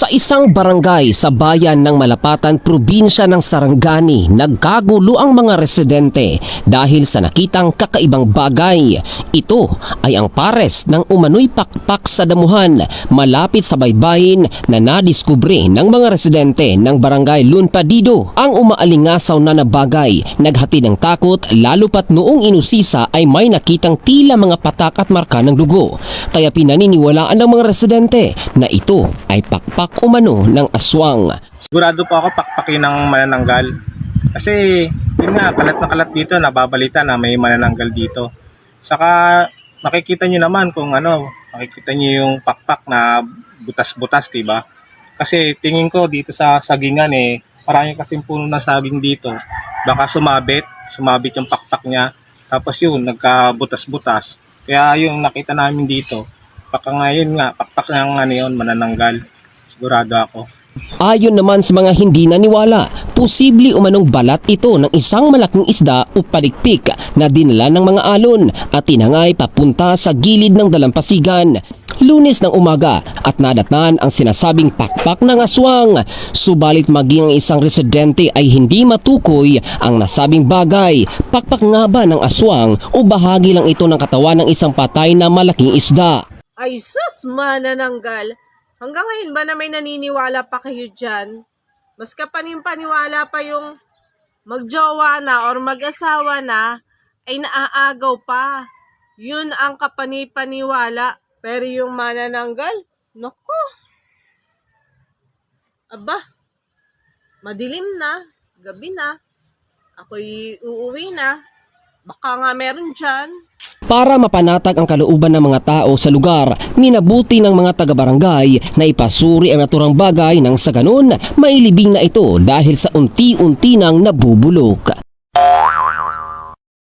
Sa isang barangay sa bayan ng Malapatan, probinsya ng Sarangani, nagkagulo ang mga residente dahil sa nakitang kakaibang bagay. Ito ay ang pares ng umano'y pakpak sa damuhan malapit sa baybayin na nadiskubre ng mga residente ng barangay Lunpadido. Ang umaalingasaw na bagay naghatid ng takot lalo pat noong inusisa ay may nakitang tila mga patak at marka ng dugo. Kaya pinaniniwalaan ng mga residente na ito ay pakpak umano ng aswang. Sigurado po ako pakpakin ng manananggal. Kasi yun nga, kalat na kalat dito, nababalita na may manananggal dito. Saka makikita nyo naman kung makikita nyo yung pakpak na butas-butas, diba? Kasi tingin ko dito sa sagingan marami kasing puno na saging dito. Baka sumabit yung pakpak niya. Tapos yun, nagkabutas-butas. Kaya yung nakita namin dito, baka ngayon nga, pakpak ng manananggal. Sigurado ako. Ayon naman sa mga hindi naniwala, posible umanong balat ito ng isang malaking isda o palikpik na dinala ng mga alon at tinangay papunta sa gilid ng dalampasigan. Lunes ng umaga at nadatnan ang sinasabing pakpak ng aswang. Subalit maging ang isang residente ay hindi matukoy ang nasabing bagay. Pakpak nga ba ng aswang o bahagi lang ito ng katawan ng isang patay na malaking isda? Ay sus, manananggal. Hanggang ngayon ba na may naniniwala pa kayo dyan? Mas kapanipaniwala pa yung magjowa na or mag-asawa na ay naaagaw pa. Yun ang kapanipaniwala. Pero yung manananggal, naku. Aba, madilim na, gabi na. Ako'y uuwi na. Baka nga meron dyan. Para mapanatag ang kalooban ng mga tao sa lugar, minabuti ng mga taga-barangay na ipasuri ang naturang bagay nang sa ganun mailibing na ito dahil sa unti-unti nang nabubulok.